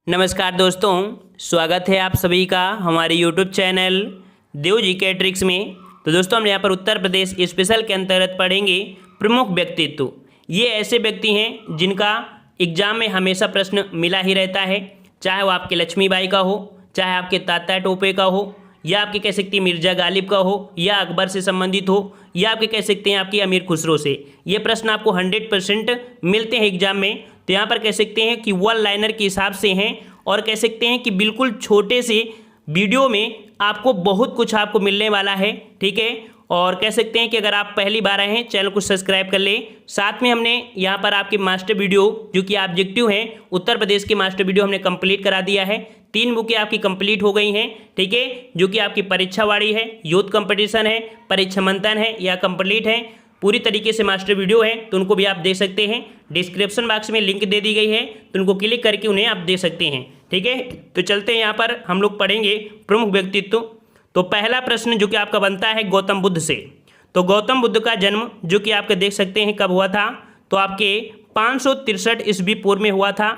नमस्कार दोस्तों, स्वागत है आप सभी का हमारे YouTube चैनल देव जी के ट्रिक्स में। तो दोस्तों हम यहाँ पर उत्तर प्रदेश स्पेशल के अंतर्गत पढ़ेंगे प्रमुख व्यक्तित्व। ये ऐसे व्यक्ति हैं जिनका एग्जाम में हमेशा प्रश्न मिला ही रहता है, चाहे वो आपके लक्ष्मीबाई का हो, चाहे आपके तात्या टोपे का हो, या आपके कह सकते हैं मिर्जा गालिब का हो, या अकबर से संबंधित हो, या आपके कह सकते हैं आपकी अमीर खुसरो से। ये प्रश्न आपको 100% मिलते हैं एग्जाम में। तो यहाँ पर कह सकते हैं कि वन लाइनर के हिसाब से हैं और कह सकते हैं कि बिल्कुल छोटे से वीडियो में आपको बहुत कुछ आपको मिलने वाला है, ठीक है। और कह सकते हैं कि अगर आप पहली बार आए हैं चैनल को सब्सक्राइब कर लें। साथ में हमने यहाँ पर आपके मास्टर वीडियो जो कि ऑब्जेक्टिव हैं उत्तर प्रदेश के मास्टर वीडियो हमने कंप्लीट करा दिया है। 3 बुकें आपकी कंप्लीट हो गई हैं, ठीक है, जो कि आपकी परीक्षावाड़ी है, यूथ कंपटीशन है, परीक्षा मंथन है या कंप्लीट है, पूरी तरीके से मास्टर वीडियो है। तो उनको भी आप देख सकते हैं। डिस्क्रिप्शन बॉक्स में लिंक दे दी गई है, तो उनको क्लिक करके उन्हें आप देख सकते हैं, ठीक है। तो चलते हैं यहाँ पर हम लोग पढ़ेंगे प्रमुख व्यक्तित्व। तो पहला प्रश्न जो कि आपका बनता है गौतम बुद्ध से। तो गौतम बुद्ध का जन्म जो कि आपके देख सकते हैं कब हुआ था, तो आपके 563 ईस्वी पूर्व में हुआ था।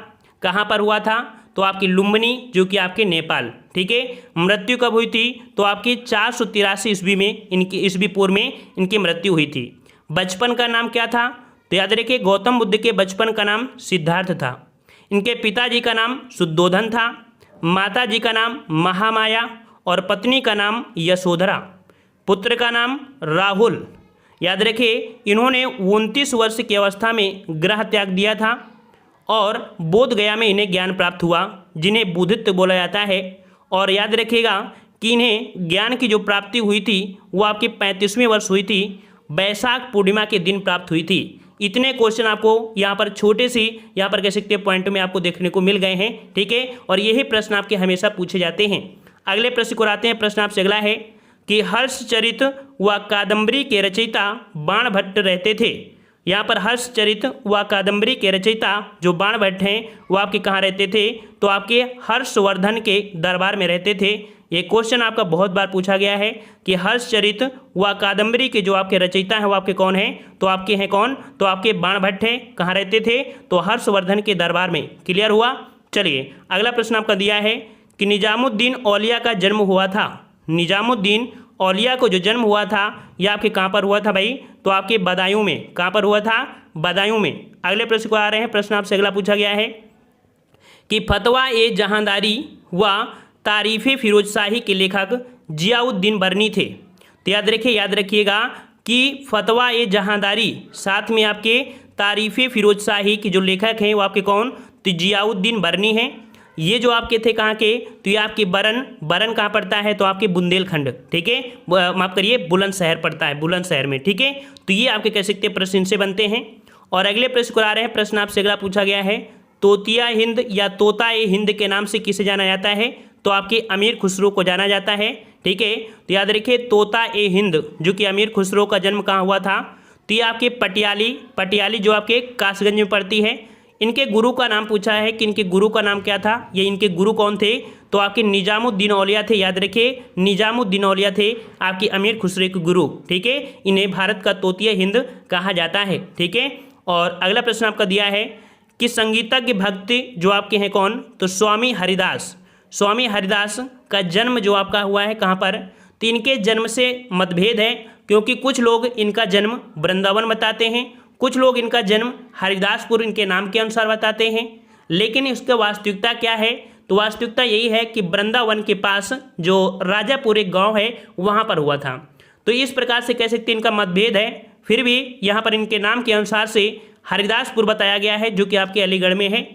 कहाँ पर हुआ था, तो आपकी लुम्बिनी जो कि आपके नेपाल, ठीक है। मृत्यु कब हुई थी, तो आपकी 483 ईस्वी में इनकी ईस्वी पूर्व में इनकी मृत्यु हुई थी। बचपन का नाम क्या था, तो याद रखिए गौतम बुद्ध के बचपन का नाम सिद्धार्थ था। इनके पिताजी का नाम शुद्धोधन था, माता जी का नाम महामाया और पत्नी का नाम यशोधरा। पुत्र का नाम राहुल। याद रखिए इन्होंने 29 वर्ष की अवस्था में गृह त्याग दिया था और बोध गया में इन्हें ज्ञान प्राप्त हुआ, जिन्हें बुद्धित्व बोला जाता है। और याद रखिएगा कि इन्हें ज्ञान की जो प्राप्ति हुई थी वो आपकी 35वें वर्ष हुई थी, वैशाख पूर्णिमा के दिन प्राप्त हुई थी। इतने क्वेश्चन आपको यहाँ पर छोटे सी यहाँ पर कह सकते हैं पॉइंट में आपको देखने को मिल गए हैं, ठीक है। और यही प्रश्न आपके हमेशा पूछे जाते हैं। अगले प्रश्न को आते हैं। प्रश्न आपसे अगला है कि हर्षचरित व कादम्बरी के रचयिता बाणभट्ट रहते थे। यहाँ पर हर्षचरित व कादम्बरी के रचयिता जो बाणभट्ट हैं वो आपके कहाँ रहते थे, तो आपके हर्षवर्धन के दरबार में रहते थे। ये क्वेश्चन आपका बहुत बार पूछा गया है कि हर्षचरित व कादम्बरी के जो आपके रचयिता हैं वो आपके कौन हैं, तो आपके हैं कौन, तो आपके बाणभट्ट हैं। कहाँ रहते थे, तो हर्षवर्धन के दरबार में। क्लियर हुआ। चलिए अगला प्रश्न आपका दिया है कि निजामुद्दीन औलिया का जन्म हुआ था। निजामुद्दीन औलिया को जो जन्म हुआ था यह आपके कहाँ पर हुआ था भाई, तो आपके बदायूं में। कहाँ पर हुआ था, बदायूं में। अगले प्रश्न को आ रहे हैं। प्रश्न आपसे अगला पूछा गया है कि फतवा ए जहांदारी व तारीफ़ फिरोजशाही के लेखक जियाउद्दीन बर्नी थे। तो याद रखिएगा कि फतवा ए जहांदारी साथ में आपके तारीफ़ फिरोजशाही के जो लेखक हैं वो आपके कौन, तो जियाउद्दीन बर्नी हैं। ये जो आपके थे कहाँ के, तो ये आपके बरन कहाँ पड़ता है, तो आपके बुंदेलखंड, ठीक है, माफ करिए बुलंदशहर पड़ता है, बुलंदशहर में, ठीक है। तो ये आपके कह सकते हैं प्रश्न इनसे बनते हैं। और अगले प्रश्न को आ रहे हैं। प्रश्न आपसे अगला पूछा गया है तोतिया हिंद या तोता ए हिंद के नाम से किसे जाना जाता है, तो आपके अमीर खुसरो को जाना जाता है, ठीक है। तो याद रखिए तोता ए हिंद जो कि अमीर खुसरो का जन्म कहाँ हुआ था, तो ये आपके पटियाली जो आपके कासगंज में पड़ती है। इनके गुरु का नाम पूछा है कि इनके गुरु का नाम क्या था, ये इनके गुरु कौन थे, तो आपके निजामुद्दीन औलिया थे। याद रखिए निजामुद्दीन औलिया थे आपके अमीर खुसरो के गुरु, ठीक है। इन्हें भारत का तोतिया हिंद कहा जाता है, ठीक है। और अगला प्रश्न आपका दिया है कि संगीतज्ञ भक्ति जो आपके हैं कौन, तो स्वामी हरिदास। स्वामी हरिदास का जन्म जो आपका हुआ है कहाँ पर, तो इनके जन्म से मतभेद है, क्योंकि कुछ लोग इनका जन्म वृंदावन बताते हैं, कुछ लोग इनका जन्म हरिदासपुर इनके नाम के अनुसार बताते हैं। लेकिन इसका वास्तविकता क्या है, तो वास्तविकता यही है कि वृंदावन के पास जो राजापुर एक गाँव है वहाँ पर हुआ था। तो इस प्रकार से कह सकते हैं इनका मतभेद है। फिर भी यहाँ पर इनके नाम के अनुसार से हरिदासपुर बताया गया है जो कि आपके अलीगढ़ में है।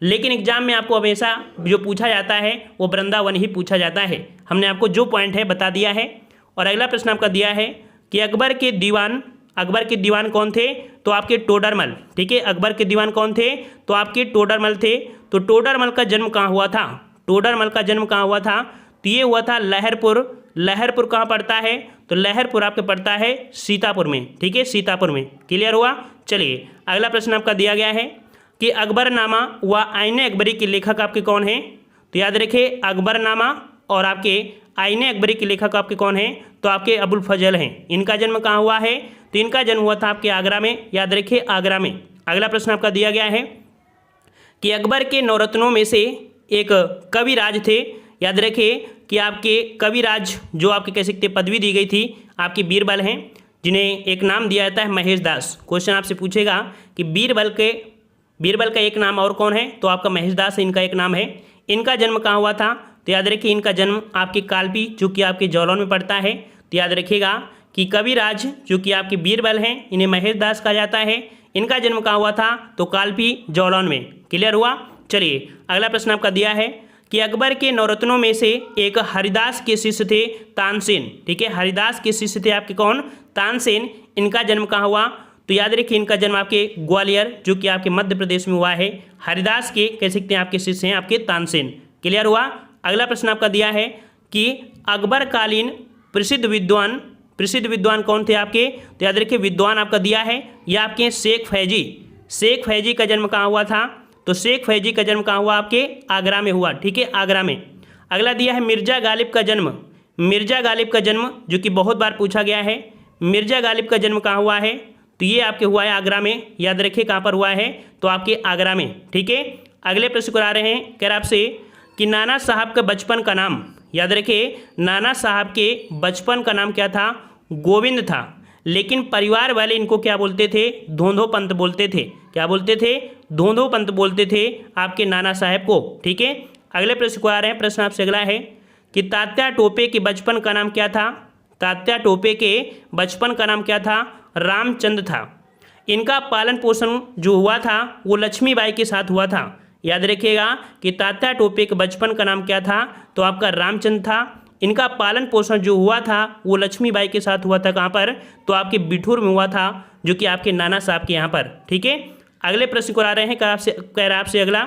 लेकिन एग्जाम में आपको हमेशा जो पूछा जाता है वो वृंदावन ही पूछा जाता है। हमने आपको जो पॉइंट है बता दिया है। और अगला प्रश्न आपका दिया है कि अकबर के दीवान कौन थे, तो आपके टोडरमल, ठीक है। अकबर के दीवान कौन थे, तो आपके टोडरमल थे। तो टोडरमल का जन्म कहाँ हुआ था, टोडरमल का जन्म कहाँ हुआ था, तो ये हुआ था लहरपुर कहाँ पड़ता है, तो लहरपुर आपके पड़ता है सीतापुर में, ठीक है, सीतापुर में। क्लियर हुआ। चलिए अगला प्रश्न आपका दिया गया है कि अकबरनामा व आईने अकबरी के लेखक आपके कौन हैं, तो याद रखिए अकबरनामा और आपके आईने अकबरी के लेखक आपके कौन हैं, तो आपके अबुल फजल हैं। इनका जन्म कहाँ हुआ है, तो इनका जन्म हुआ था आपके आगरा में। याद रखिए आगरा में। अगला प्रश्न आपका दिया गया है कि अकबर के नवरत्नों में से एक कविराज थे। याद रखिए कि आपके कविराज जो आपके कह सकते पदवी दी गई थी आपके बीरबल हैं, जिन्हें एक नाम दिया जाता है महेश दास। क्वेश्चन आपसे पूछेगा कि बीरबल का एक नाम और कौन है, तो आपका महेश दास इनका एक नाम है। इनका जन्म कहाँ हुआ था, तो याद रखिए इनका जन्म आपके कालपी जो कि आपके जौलौन में पड़ता है। तो याद रखिएगा कि कविराज जो कि आपके बीरबल हैं, इन्हें महेश दास कहा जाता है। इनका जन्म कहाँ हुआ था, तो कालपी जौलौन में। क्लियर हुआ। चलिए अगला प्रश्न आपका दिया है कि अकबर के नवरत्नों में से एक हरिदास के शिष्य थे तानसेन। ठीक है, हरिदास के शिष्य थे आपके कौन, तानसेन। इनका जन्म कहाँ हुआ, तो याद रखिए इनका जन्म आपके ग्वालियर जो कि आपके मध्य प्रदेश में हुआ है। हरिदास के कह सकते हैं आपके शिष्य हैं आपके तानसेन। क्लियर हुआ। अगला प्रश्न आपका दिया है कि अकबर कालीन प्रसिद्ध विद्वान कौन थे आपके, तो याद रखिए विद्वान आपका दिया है यह आपके शेख फैजी का जन्म कहाँ हुआ था, तो शेख फैजी का जन्म कहाँ हुआ, आपके आगरा में हुआ। ठीक है, आगरा में। अगला दिया है मिर्जा गालिब का जन्म जो कि बहुत बार पूछा गया है। मिर्जा गालिब का जन्म कहाँ हुआ है, तो ये आपके हुआ है आगरा में। याद रखिए कहाँ पर हुआ है, तो आपके आगरा में। ठीक है, अगले प्रश्न को आ रहे हैं, कह रहा आपसे कि नाना साहब का बचपन का नाम, याद रखिए नाना साहब के बचपन का नाम क्या था, गोविंद था। लेकिन परिवार वाले इनको क्या बोलते थे, धोंधो पंत बोलते थे। क्या बोलते थे, धोंधो पंत बोलते थे आपके नाना साहब को। ठीक है, अगले प्रश्न को आ रहे हैं। प्रश्न आपसे अगला है कि तात्या टोपे के बचपन का नाम क्या था, तात्या टोपे के बचपन का नाम क्या था, रामचंद्र था। इनका पालन पोषण जो हुआ था वो लक्ष्मीबाई के साथ हुआ था। याद रखिएगा कि तात्या टोपे के बचपन का नाम क्या था, तो आपका रामचंद्र था। इनका पालन पोषण जो हुआ था वो लक्ष्मीबाई के साथ हुआ था। कहाँ पर, तो आपके बिठूर में हुआ था जो कि आपके नाना साहब के यहाँ पर। ठीक है, अगले प्रश्न को आ रहे हैं, कह रहा आपसे अगला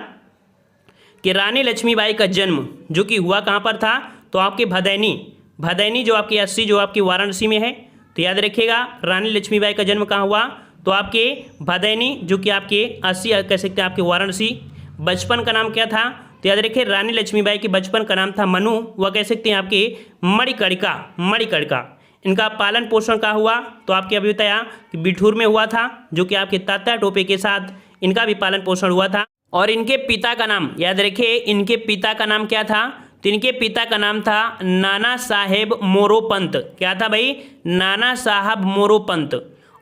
कि रानी लक्ष्मीबाई का जन्म जो कि हुआ कहाँ पर था, तो आपके भदैनी जो आपकी 80 जो आपकी वाराणसी में है। तो याद रखिएगा रानी लक्ष्मीबाई का जन्म कहाँ हुआ, तो आपके भदैनी जो कि आपके 80 कह सकते हैं आपके वाराणसी। बचपन का नाम क्या था, तो याद रखिए रानी लक्ष्मीबाई के बचपन का नाम था मनु, वह कह सकते हैं आपके मणिकर्णिका। इनका पालन पोषण का हुआ, तो आपके अभी बताया कि बिठूर में हुआ था जो कि आपके तात्या टोपे के साथ इनका भी पालन पोषण हुआ था। और इनके पिता का नाम, याद रखिए इनके पिता का नाम क्या था, तो इनके पिता का नाम था नाना साहेब मोरोपंत। क्या था भाई, नाना साहब मोरोपंत।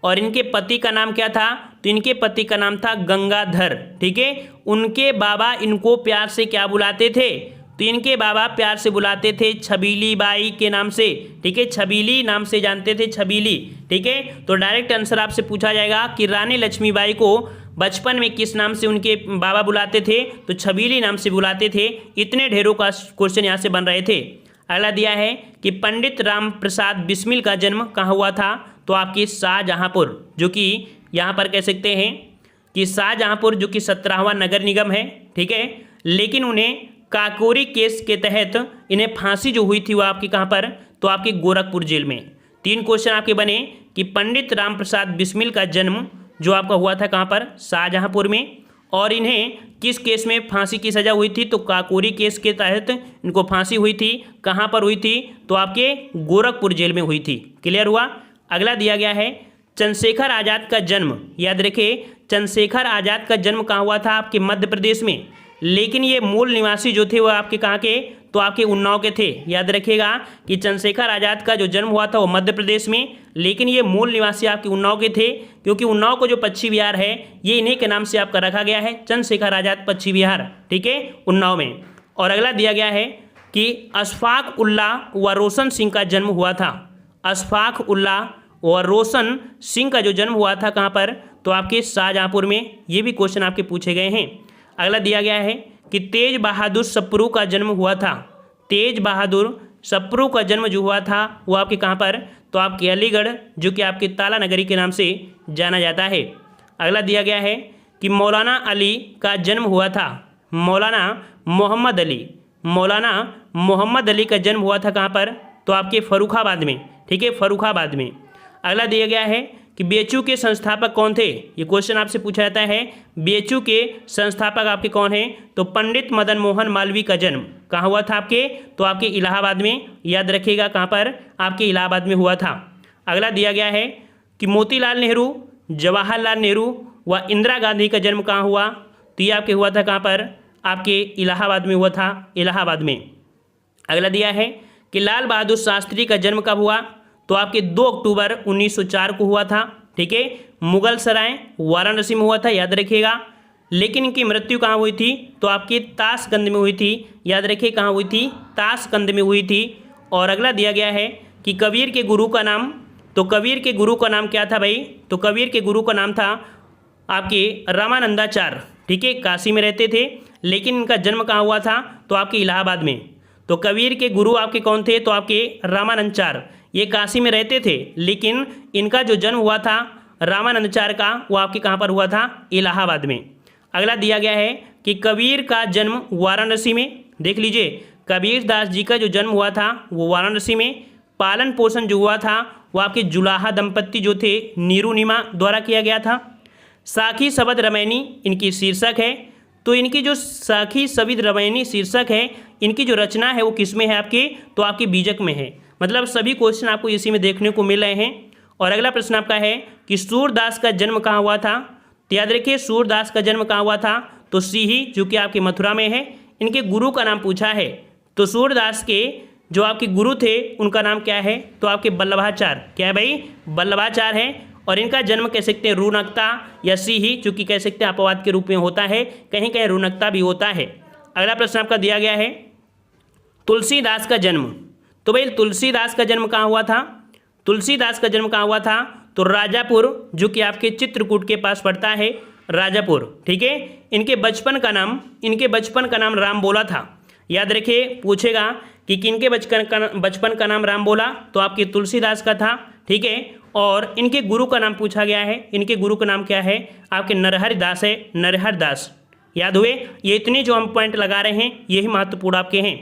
और इनके पति का नाम क्या था, तो इनके पति का नाम था गंगाधर। ठीक है, उनके बाबा इनको प्यार से क्या बुलाते थे, तो इनके बाबा प्यार से बुलाते थे छबीली बाई के नाम से। ठीक है, छबीली नाम से जानते थे, छबीली। ठीक है, तो डायरेक्ट आंसर आपसे पूछा जाएगा कि रानी लक्ष्मीबाई को बचपन में किस नाम से उनके बाबा बुलाते थे, तो छबीली नाम से बुलाते थे। इतने ढेरों का क्वेश्चन यहाँ से बन रहे थे। अगला दिया है कि पंडित राम प्रसाद बिस्मिल का जन्म कहाँ हुआ था, तो आपकी शाहजहाँपुर जो कि यहाँ पर कह सकते हैं कि शाहजहाँपुर जो कि 17वां नगर निगम है। ठीक है, लेकिन उन्हें काकोरी केस के तहत इन्हें फांसी जो हुई थी वो आपकी कहाँ पर, तो आपकी गोरखपुर जेल में। 3 क्वेश्चन आपके बने कि पंडित राम प्रसाद बिस्मिल का जन्म जो आपका हुआ था कहाँ पर, शाहजहाँपुर में। और इन्हें किस केस में फांसी की सज़ा हुई थी, तो काकोरी केस के तहत इनको फांसी हुई थी। कहाँ पर हुई थी, तो आपके गोरखपुर जेल में हुई थी। क्लियर हुआ। अगला दिया गया है चंद्रशेखर आज़ाद का जन्म। याद रखिए चंद्रशेखर आज़ाद का जन्म कहाँ हुआ था, आपके मध्य प्रदेश में। लेकिन ये मूल निवासी जो थे वो आपके कहाँ के, तो आपके उन्नाव के थे। याद रखिएगा कि चंद्रशेखर आज़ाद का जो जन्म हुआ था वो मध्य प्रदेश में, लेकिन ये मूल निवासी आपके उन्नाव के थे, क्योंकि उन्नाव को जो पक्षी विहार है ये इन्हीं के नाम से आपका रखा गया है, चंद्रशेखर आज़ाद पक्षी विहार। ठीक है, उन्नाव में। और अगला दिया गया है कि अशफाक उल्लाह व रोशन सिंह का जन्म हुआ था। अशफाक उल्लाह और रोशन सिंह का जो जन्म हुआ था कहाँ पर, तो आपके शाहजहाँपुर में। ये भी क्वेश्चन आपके पूछे गए हैं। अगला दिया गया है कि तेज बहादुर सप्रू का जन्म हुआ था। तेज बहादुर सप्रू का जन्म जो हुआ था वो आपके कहाँ पर, तो आपके अलीगढ़ जो कि आपके ताला नगरी के नाम से जाना जाता है। अगला दिया गया है कि मौलाना अली का जन्म हुआ था, मौलाना मोहम्मद अली का जन्म हुआ था कहाँ पर, तो आपके फर्रुखाबाद में। ठीक है, फर्रुखाबाद में। अगला दिया गया है कि बीएचयू के संस्थापक कौन थे, ये क्वेश्चन आपसे पूछा जाता है। बीएचयू के संस्थापक आपके कौन हैं, तो पंडित मदन मोहन मालवीय का जन्म कहाँ हुआ था आपके, तो आपके इलाहाबाद में। याद रखिएगा कहाँ पर, आपके इलाहाबाद में हुआ था। अगला दिया गया है कि मोतीलाल नेहरू, जवाहरलाल नेहरू व इंदिरा गांधी का जन्म कहाँ हुआ, तो ये आपके हुआ था कहाँ पर, आपके इलाहाबाद में हुआ था, इलाहाबाद में। अगला दिया है कि लाल बहादुर शास्त्री का जन्म कब हुआ, तो आपके 2 अक्टूबर 1904 को हुआ था, ठीक है। मुगल सराय वाराणसी में हुआ था, याद रखिएगा। लेकिन इनकी मृत्यु कहाँ हुई थी, तो आपकी ताशकंद में हुई थी, याद रखिए कहाँ हुई थी, ताशकंद में हुई थी। और अगला दिया गया है कि कबीर के गुरु का नाम, तो कबीर के गुरु का नाम क्या था भाई, तो कबीर के गुरु का नाम था आपके रामानंदाचार्य, ठीक है। काशी में रहते थे, लेकिन इनका जन्म कहाँ हुआ था, तो आपके इलाहाबाद में। तो कबीर के गुरु आपके कौन थे, तो आपके रामानंदाचार्य, ये काशी में रहते थे, लेकिन इनका जो जन्म हुआ था रामानंदाचार्य का, वो आपके कहाँ पर हुआ था, इलाहाबाद में। अगला दिया गया है कि कबीर का जन्म वाराणसी में, देख लीजिए कबीर दास जी का जो जन्म हुआ था वो वाराणसी में। पालन पोषण जो हुआ था वो आपके जुलाहा दंपत्ति जो थे नीरूनिमा द्वारा किया गया था। साखी शबद रामायणी इनकी शीर्षक है, तो इनकी जो साखी शबद रामायणी शीर्षक है, इनकी जो रचना है वो किस में है आपके, तो आपके बीजक में है। मतलब सभी क्वेश्चन आपको इसी में देखने को मिल रहे हैं। और अगला प्रश्न आपका है कि सूरदास का जन्म कहाँ हुआ था, तो याद रखिए सूरदास का जन्म कहाँ हुआ था, तो सीही जो कि आपके मथुरा में है। इनके गुरु का नाम पूछा है, तो सूरदास के जो आपके गुरु थे उनका नाम क्या है, तो आपके वल्लभाचार्य, क्या है भाई, वल्लभाचार्य है। और इनका जन्म कह सकते हैं रुनकता या सीही, चूँकि कह सकते हैं अपवाद के रूप में होता है, कहीं कहीं रुनकता भी होता है। अगला प्रश्न आपका दिया गया है तुलसीदास का जन्म, तो भाई तुलसीदास का जन्म कहाँ हुआ था, तुलसीदास का जन्म कहाँ हुआ था, तो राजापुर जो कि आपके चित्रकूट के पास पड़ता है, राजापुर, ठीक है। इनके बचपन का नाम राम बोला था, याद रखिए पूछेगा कि किनके बचपन का नाम राम बोला, तो आपके तुलसीदास का था, ठीक है। और इनके गुरु का नाम पूछा गया है, इनके गुरु का नाम क्या है, आपके नरहरि दास है, नरहरि दास, याद हुए। ये इतने जो हम पॉइंट लगा रहे हैं यही महत्वपूर्ण आपके हैं।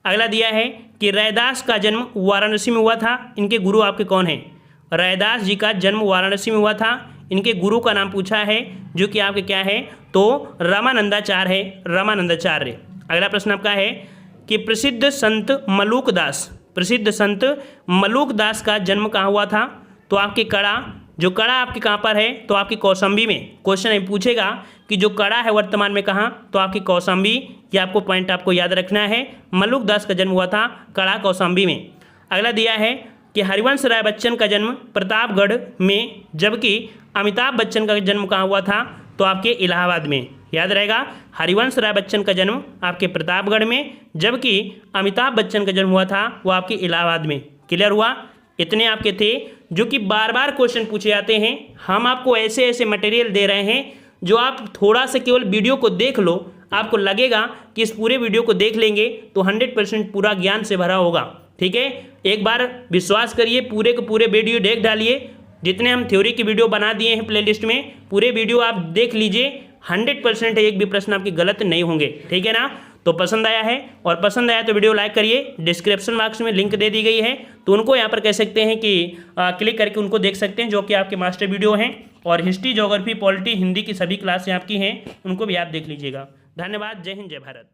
अगला दिया है कि रैदास का जन्म वाराणसी में हुआ था, इनके गुरु आपके कौन हैं, रैदास जी का जन्म वाराणसी में हुआ था, इनके गुरु का नाम पूछा है जो कि आपके क्या है, तो रामानंदाचार्य है, रामानंदाचार्य। अगला प्रश्न आपका है कि प्रसिद्ध संत मलूक दास का जन्म कहाँ हुआ था, तो आपके कड़ा, जो कड़ा आपके कहाँ पर है, तो आपकी कौशाम्बी में। क्वेश्चन पूछेगा कि जो कड़ा है वर्तमान में कहाँ, तो आपकी कौशाम्बी, ये आपको पॉइंट आपको याद रखना है। मलूक दास का जन्म हुआ था कड़ा कौशाम्बी में। अगला दिया है कि हरिवंश राय बच्चन का जन्म प्रतापगढ़ में, जबकि अमिताभ बच्चन का जन्म कहाँ हुआ था, तो आपके इलाहाबाद में, याद रहेगा। हरिवंश राय बच्चन का जन्म आपके प्रतापगढ़ में, जबकि अमिताभ बच्चन का जन्म हुआ था वो आपके इलाहाबाद में। क्लियर हुआ। इतने आपके थे जो कि बार बार क्वेश्चन पूछे जाते हैं। हम आपको ऐसे ऐसे मटेरियल दे रहे हैं जो आप थोड़ा सा केवल वीडियो को देख लो, आपको लगेगा कि इस पूरे वीडियो को देख लेंगे तो 100% पूरा ज्ञान से भरा होगा, ठीक है। एक बार विश्वास करिए, पूरे के पूरे वीडियो देख डालिए। जितने हम थ्योरी की वीडियो बना दिए हैं प्लेलिस्ट में, पूरे वीडियो आप देख लीजिए, 100% एक भी प्रश्न आपके गलत नहीं होंगे, ठीक है ना। तो पसंद आया है, और पसंद आया तो वीडियो लाइक करिए। डिस्क्रिप्शन बॉक्स में लिंक दे दी गई है, तो उनको यहाँ पर कह सकते हैं कि क्लिक करके उनको देख सकते हैं, जो कि आपके मास्टर वीडियो हैं। और हिस्ट्री, ज्योग्राफी, पॉलिटी, हिंदी की सभी क्लासें आपकी हैं, उनको भी आप देख लीजिएगा। धन्यवाद। जय हिंद, जय भारत।